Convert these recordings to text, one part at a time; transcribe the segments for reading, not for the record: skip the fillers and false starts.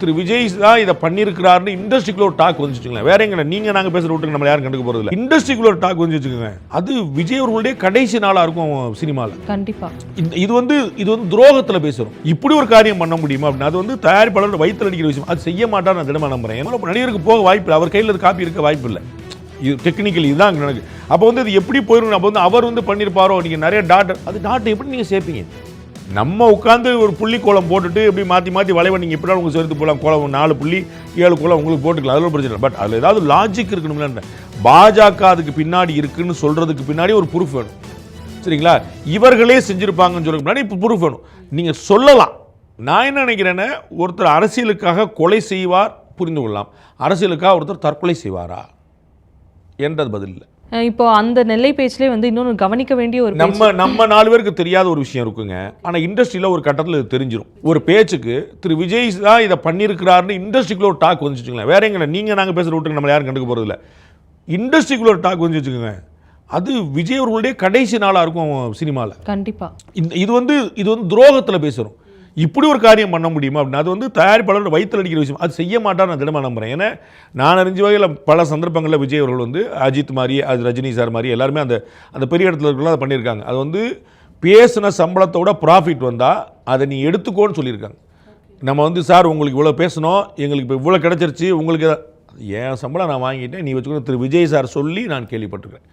திரு விஜய் தான் இதை பண்ணியிருக்கிறாருன்னு இண்டஸ்ட்ரிக்குள்ள ஒரு டாக் வந்துச்சுங்களேன். வேற எங்க நீங்க நாங்க பேசுற விட்டுக்கு நம்ம யாரும் கண்டுக்க போறது இல்லை. இண்டஸ்ட்ரிக்குள்ள ஒரு டாக் வந்து வச்சுக்கோங்க. அது விஜய் அவர்களுடைய கடைசி நாளா இருக்கும் சினிமாவில். கண்டிப்பா இது வந்து துரோகத்தில் பேசுறோம். இப்படி ஒரு காரியம் பண்ண முடியுமா அப்படின்னு அது வந்து தயாரிப்பாளர் வயிற்றுல அடிக்கிற விஷயம். அது செய்ய மாட்டார் நான் தினமா நம்புறேன். நடிகருக்கு போக வாய்ப்பு இல்லை. அவர் கையில் காப்பி இருக்க வாய்ப்பு இல்லை. இது டெக்னிக்கலி இதுதான் எனக்கு. அப்போ வந்து அது எப்படி போயிடும். அப்போ வந்து அவர் வந்து பண்ணியிருப்பாரோ நீங்கள் நிறைய டாட்டை எப்படி நீங்கள் சேர்ப்பீங்க? நம்ம உட்காந்து ஒரு புள்ளி கோலம் போட்டுட்டு எப்படி மாற்றி வளைவை நீங்கள் எப்படி உங்களுக்கு சேர்த்து போகலாம். கோலம் 4 புள்ளி 7 கோலம் உங்களுக்கு போட்டுக்கலாம். அதில் பிரச்சனை இல்லை. பட் அதில் ஏதாவது லாஜிக் இருக்கணும்ல. பாஜக அதுக்கு பின்னாடி இருக்குன்னு சொல்கிறதுக்கு பின்னாடி ஒரு ப்ரூஃப் வேணும். சரிங்களா? இவர்களே செஞ்சுருப்பாங்கன்னு சொல்லுறதுக்கு முன்னாடி இப்போ ப்ரூஃப் வேணும். நீங்கள் சொல்லலாம். நான் என்ன நினைக்கிறேன்னா, ஒருத்தர் அரசியலுக்காக கொலை செய்வார் புரிந்து கொள்ளலாம். அரசியலுக்காக ஒருத்தர் தற்கொலை செய்வாரா என்றது பதில் இல்லை. இப்போ அந்த நெல்லை பேச்சிலே வந்து இன்னொன்று கவனிக்க வேண்டிய ஒரு நம்ம 4 பேருக்கு தெரியாத ஒரு விஷயம் இருக்குங்க. ஆனால் இண்டஸ்ட்ரியில் ஒரு கட்டத்தில் இது தெரிஞ்சிடும். ஒரு பேச்சுக்கு திரு விஜய் தான் இதை பண்ணியிருக்கிறாருன்னு இண்டஸ்ட்ரிக்குள்ள ஒரு டாக் வந்து வச்சுக்கோங்களேன். வேற எங்க நீங்கள் நாங்கள் பேசுகிற விட்டுக்கு நம்ம யாரும் கண்டுக்க போகிறது இல்லை. இண்டஸ்ட்ரிக்குள்ள ஒரு டாக் வந்து வச்சுக்கோங்க. அது விஜய் அவர்களுடைய கடைசி நாளாக இருக்கும் சினிமாவில். கண்டிப்பாக இது வந்து துரோகத்தில் பேசுகிறோம். இப்படி ஒரு காரியம் பண்ண முடியுமா அப்படின்னு அது வந்து தயாரிப்பாளர் வயிற்றுல அடிக்கிற விஷயம். அது செய்ய மாட்டார் நான் தினமாக நம்புறேன். ஏன்னா நான் அறிஞ்ச வகையில் பல சந்தர்ப்பங்களில் விஜய் அவர்கள் வந்து அஜித் மாதிரி அது ரஜினி சார் மாதிரி எல்லாருமே அந்த பெரிய இடத்துல இருக்கலாம் அதை பண்ணியிருக்காங்க. அது வந்து பேசின சம்பளத்தோட ப்ராஃபிட் வந்தால் அதை நீ எடுத்துக்கோன்னு சொல்லியிருக்காங்க. நம்ம வந்து சார் உங்களுக்கு இவ்வளோ பேசணும், எங்களுக்கு இப்போ இவ்வளோ கிடச்சிருச்சு, உங்களுக்கு என் சம்பளம் நான் வாங்கிட்டேன், நீ வச்சுக்கணும் திரு விஜய் சார் சொல்லி நான் கேள்விப்பட்டிருக்கேன்.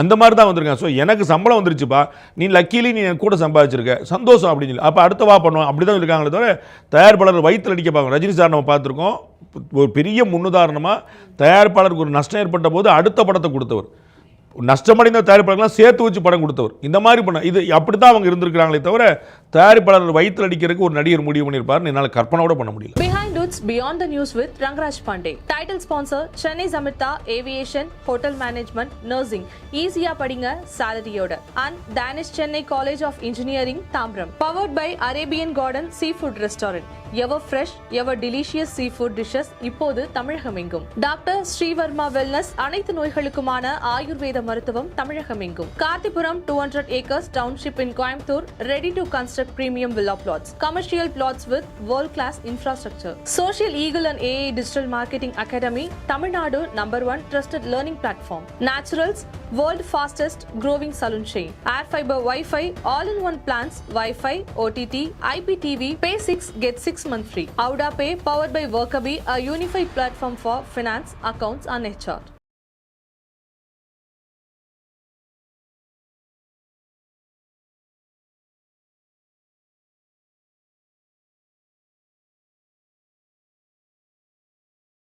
அந்த மாதிரி தான் வந்திருக்கேன். ஸோ எனக்கு சம்பளம் வந்துருச்சுப்பா, நீ லக்கிலி நீ கூட சம்பாதிச்சிருக்க, சந்தோஷம் அப்படின்னு சொல்லி அப்போ அடுத்த வா பண்ணுவோம் அப்படி தான் இருக்காங்களே தவிர தயாரிப்பாளர் வயிற்றில் அடிக்க பார்க்கணும். ரஜினி சார் நம்ம பார்த்துருக்கோம். ஒரு பெரிய முன்னுதாரணமாக தயாரிப்பாளருக்கு ஒரு நஷ்டம் ஏற்பட்ட போது அடுத்த படத்தை கொடுத்தவர், நஷ்டமடைந்த தயாரிப்பாளர்கள்லாம் சேர்த்து வச்சு படம் கொடுத்தவர். இந்த மாதிரி பண்ண இது அப்படி தான் அவங்க இருந்திருக்கிறாங்களே தவிர தயாரிப்பாளர் வயிற்றில் அடிக்கிறதுக்கு ஒரு நடிகர் முடிவு பண்ணியிருப்பாருன்னு என்னால் கற்பனை கூட பண்ண முடியல. Behind Roots Beyond the News with Rangaraj Pandey. Title sponsor Chennai Zamita Aviation, Hotel Management, Nursing. Easy படிங்க salary-யோட. And Danish Chennai College of Engineering, Tambram. Powered by Arabian Garden Seafood Restaurant. Ever fresh, ever delicious seafood dishes இப்போது தமிழகமெங்கும். Doctor Sreevarma wellness அனைத்து நோய்களுக்குமான ஆயுர்வேத மருத்துவம் தமிழகமெங்கும். கார்த்திபுரம் 200 acres township in Coimbatore, ready to construct premium villa plots. Commercial plots with world class infrastructure. Social Eagle and AA Digital Marketing Academy, Tamil Nadu #1 trusted learning platform. Naturals, world fastest growing saloon chain. Air fiber Wi-Fi, all-in-one plans, Wi-Fi, OTT, IPTV, pay 6 get 6 month free. Auda Pay powered by Workabi, a unified platform for finance, accounts and HR.